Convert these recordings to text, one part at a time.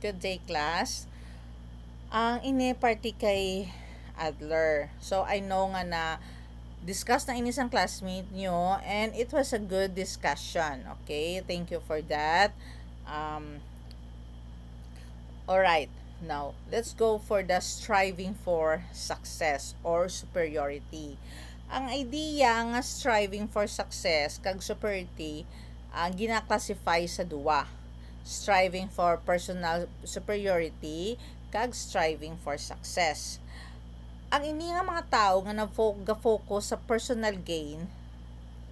Good day, class. Ang ine-party kay Adler. So, I know nga na discuss na inisang classmate nyo and it was a good discussion. Okay? Thank you for that. Alright. Now, let's go for the striving for success or superiority. Ang idea nga striving for success kag superiority gina-classify sa duwa. Striving for personal superiority kag striving for success. Ang ini nga mga tao nga nag-focus sa personal gain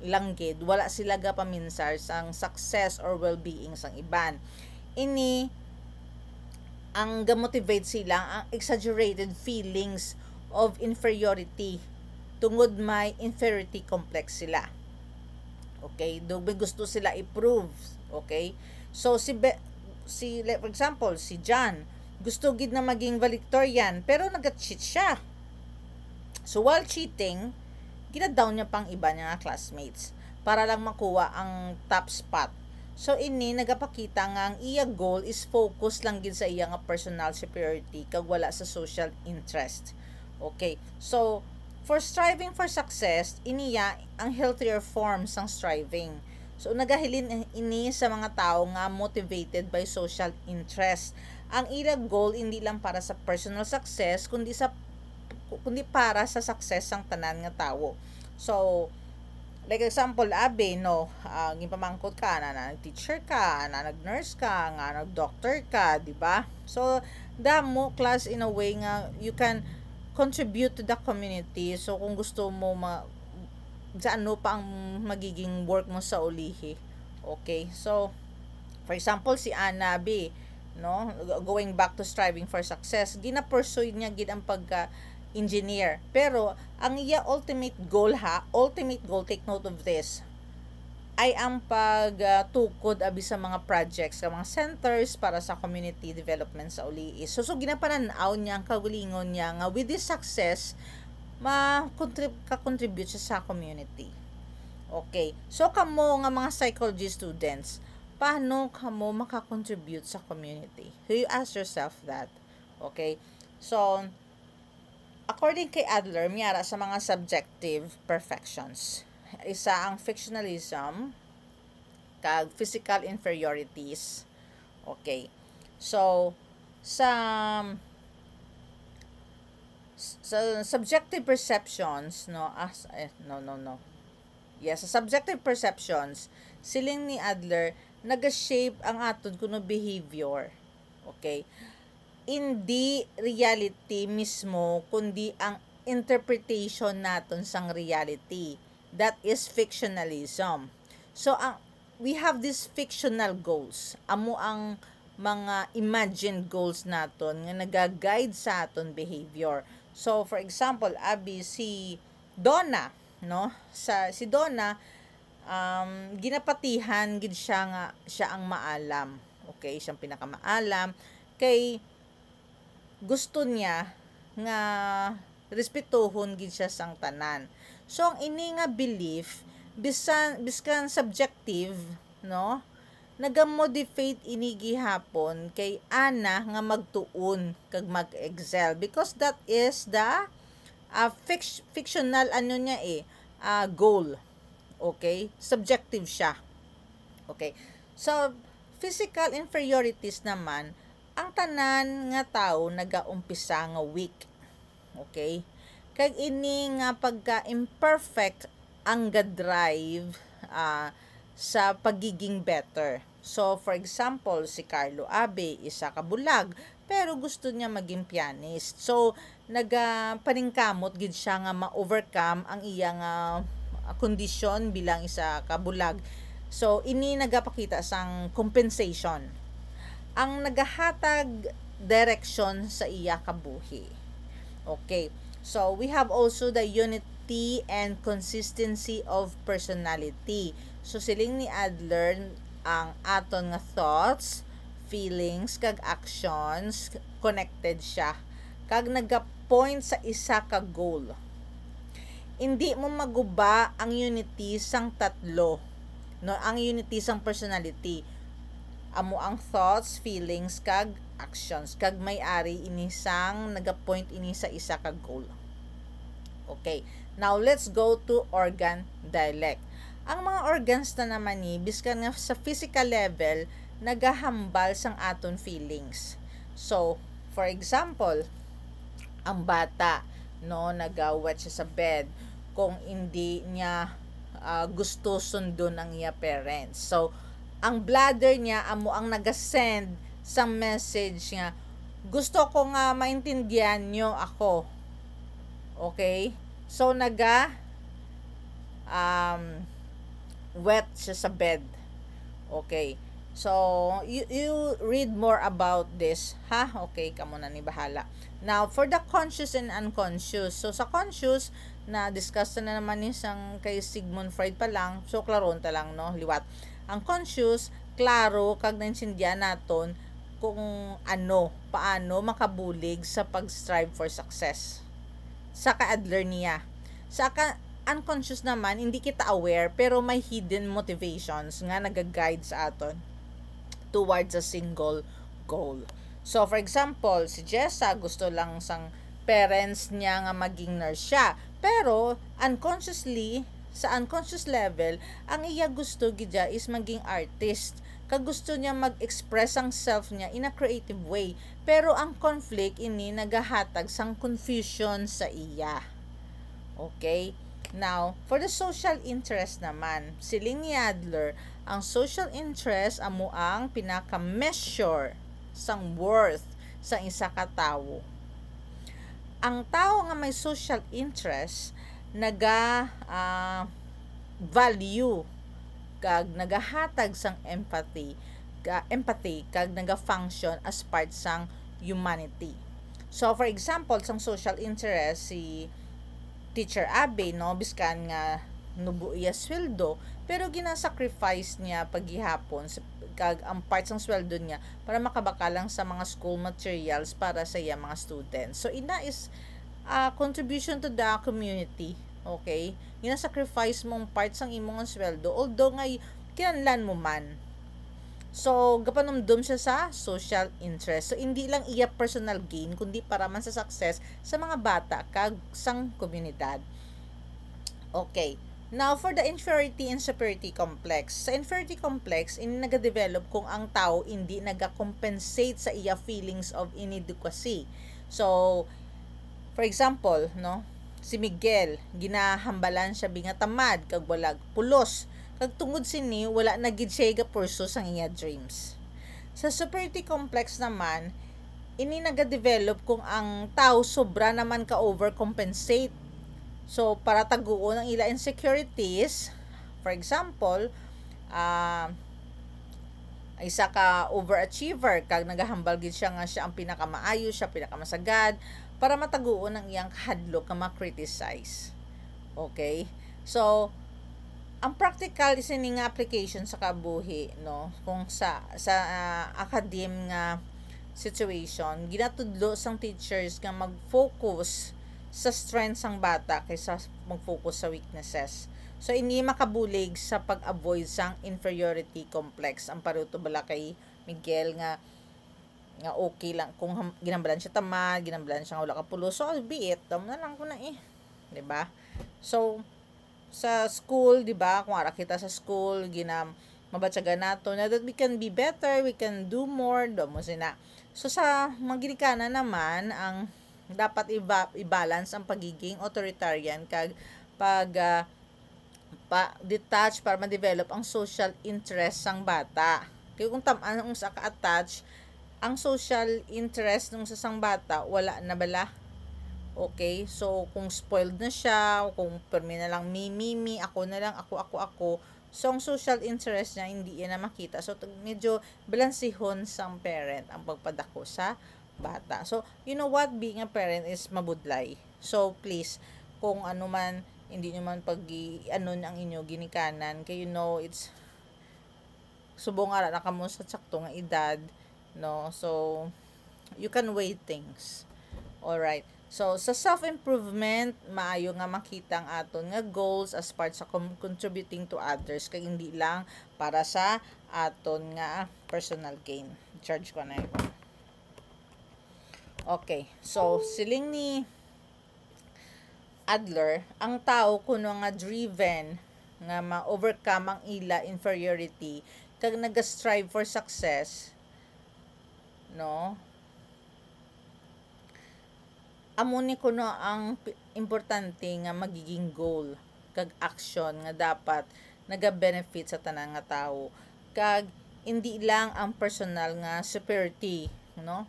lang gid, wala sila gapaminsar sang success or well-being sang iban. Ini ang gamotivate sila ang exaggerated feelings of inferiority tungod may inferiority complex sila. Okay, may gusto sila i-prove. Okay, so for example si John gusto gid na maging valedictorian pero nag-cheat siya. So while cheating, gina-down niya pang iba niya classmates para lang makuha ang top spot. So ini nagapakita nga ang iya goal is focus lang gid sa iya nga personal superiority kag wala sa social interest. Okay, so for striving for success, iniya ang healthier form sang striving. So nagahilin ini sa mga tao nga motivated by social interest. Ang ila goal hindi lang para sa personal success kundi para sa success sang tanan nga tawo. So like example, abi no, gipamangkot ka na nag-teacher ka, na nag-nurse ka, nga nag-doctor ka, di ba? So damo class in a way nga you can contribute to the community. So kung gusto mo sa ano pa ang magiging work mo sa ulihi. Okay? So for example si Ana B, no, going back to striving for success, gina-pursue niya gid ang pagka-engineer. Pero ang iya ultimate goal, take note of this, ay ang pagtukod abi sa mga projects, sa mga centers para sa community development sa ulihi. So ginapananaw niya ang kagalingon niya nga with this success ma-contribute siya sa community. Okay. So kamo nga mga psychology students, paano kamo makakontribute sa community? So you ask yourself that. Okay? So according kay Adler, miyara sa mga subjective perfections. Isa ang fictionalism kag physical inferiorities. Okay. So sa subjective perceptions, no, yes, sa subjective perceptions, siling ni Adler naga-shape ang aton kuno behavior. Okay, hindi reality mismo kundi ang interpretation naton sang reality, that is fictionalism. So we have these fictional goals, amo ang mga imagined goals naton nga naga-guide sa aton behavior. So for example, abi si Donna, no, si Donna ginapatihan gid siya nga siya ang maalam. Okay, siyang pinakamaalam kay gusto niya nga respetuhon gid siya sang tanan. So ang ini nga belief biskan subjective, no, naga-motivate ini gihapon kay Ana nga magtuon kag mag-excel because that is the fictional ano niya goal. Okay, subjective siya. Okay, so physical inferiorities naman, ang tanan nga tao nagaumpisa nga weak. Okay, kag ini nga pagka-imperfect ang ga-drive sa pagiging better. So for example, si Carlo Abe isa ka bulag pero gusto niya maging pianist. So nagapaningkamot gid siya nga ma-overcome ang iyang kondisyon bilang isa ka bulag. So ini nagapakita sang compensation ang nagahatag direction sa iya kabuhi. Okay, so we have also the unity and consistency of personality. So siling ni Adler ang aton nga thoughts, feelings kag actions connected siya kag nagapoint sa isa ka goal. Hindi mo maguba ang unity sang tatlo, no, ang unity sang personality amo ang thoughts, feelings kag actions kag may-ari inisang nagapoint ini sa isa ka goal. Okay, now let's go to organ dialect. Ang mga organs na naman ni biskan nga sa physical level nagahambal sang aton feelings. So, for example, ang bata no nagawat siya sa bed kung hindi niya gusto sundon ang iya parents. So, ang bladder niya amo ang nagasend sa message nga gusto ko nga maintindihan nyo ako. Okay? So, wet siya sa bed. Okay. So, you read more about this, ha? Okay, kamo na ni bahala. Now, for the conscious and unconscious. So, sa conscious, na discuss na naman ni sang kay Sigmund Freud pa lang. So, klaron ta lang, no? Liwat. Ang conscious, klaro, kag naintindihan naton kung paano makabulig sa pag-strive for success. Sa ka-Adler niya. Sa unconscious naman, hindi kita aware, pero may hidden motivations nga nag-guide sa aton towards a single goal. So, for example, si Jessa gusto lang sang parents niya nga maging nurse siya. Pero, unconsciously, sa unconscious level, ang iya gusto gidya is maging artist. Kag gusto niya mag-express ang self niya in a creative way. Pero ang conflict ini nagahatag sang confusion sa iya. Okay? Now, for the social interest naman, siling ni Adler, ang social interest amo ang pinaka-measure sang worth sa isa ka tawo. Ang tao nga may social interest value kag nagahatag sang empathy kag naga-function as part sang humanity. So for example, sang social interest si Teacher Abe, no, biskan nga nubo iya sweldo, pero ginasacrifice niya paghihapon kag ang parts ng sweldo niya para makabakalang sa mga school materials para sa iya mga students. So ina is contribution to the community. Okay? Ginasacrifice mong parts ng imong sweldo although nga kinahanglan mo man. So, gapanumdum siya sa social interest. So, hindi lang iya personal gain, kundi para man sa success sa mga bata kag sang komunidad. Okay. Now, for the inferiority and superiority complex. Sa inferiority complex, ini nagadevelop kung ang tao hindi nagakompensate sa iya feelings of inadequacy. So, for example, no, si Miguel, ginahambalan siya binga tamad, kag walag pulos, kag tungod sini wala na gid siya ga-pursue sang iya dreams. Sa superiority complex naman, ini nagadevelop kung ang tao sobra naman ka overcompensate. So, para taguon ang ila insecurities, for example, isa ka overachiever, kag nagahambal gid siya nga siya ang pinakamaayo, siya pinakamasagad, para mataguon ang iyang hadlok nga ma-criticize. Okay? So, ang practical is ini nga application sa kabuhi, no? Kung sa academe nga situation, ginatudlo sang teachers nga mag-focus sa strengths sang bata kaysa mag-focus sa weaknesses. So, ini makabulig sa pag-avoid sang inferiority complex. Ang paruto bala kay Miguel nga okay lang kung ginambalan siya tamad, ginambalan siya nga wala ka pulo. So, albeit, dam na lang ko na 'di ba? So, sa school, 'di ba? Kung ara kita sa school, mabatsagan nato na that we can be better, we can do more, mo sina. So, sa mga ginikanan naman, ang dapat i-balance ang pagiging authoritarian kag detach para ma-develop ang social interest sang bata. Kaya kung tamaan ang sa ka-attach, ang social interest ng sang bata, wala na bala. Okay? So, kung spoiled na siya, kung permi na lang me, ako na lang, ako. So, ang social interest niya, hindi yan na makita. So, medyo balansihon sang parent ang pagpadako sa bata. So, you know what? Being a parent is mabudlay. So, please, kung ano man, hindi nyo man ang inyo ginikanan, kaya it's subong ara na kamo sa sakto nga edad, no? So, you can weigh things. Alright. So, sa self-improvement, maayo nga makita ang aton nga goals as part sa contributing to others, kay hindi lang para sa aton nga personal gain. Charge ko na yun. Okay, so siling ni Adler, ang tao kuno nga driven nga ma-overcome ang ila inferiority kag nag-strive for success, no? Amo ni kuno ang importante nga magiging goal kag action nga dapat naga-benefit sa tanan nga tawo, kag hindi lang ang personal nga superiority, no?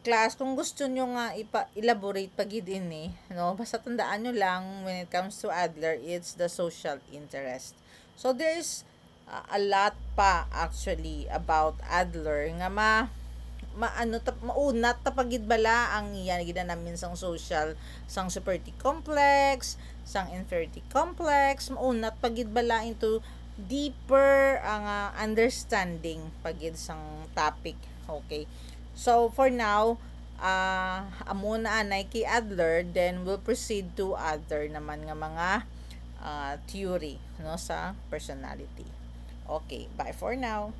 Class, kung gusto nyo nga elaborate pag ini, no, basta tandaan nyo lang, when it comes to Adler, it's the social interest. So there is a lot pa actually about Adler nga maunat tapagid bala ang iyan gid namin sang social, sang superiority complex, sang inferiority complex, maunat pagid bala into deeper ang understanding pagid sang topic. Okay, so for now, amo na anay kay Adler, then we'll proceed to other naman nga mga theory, no, sa personality. Okay, bye for now.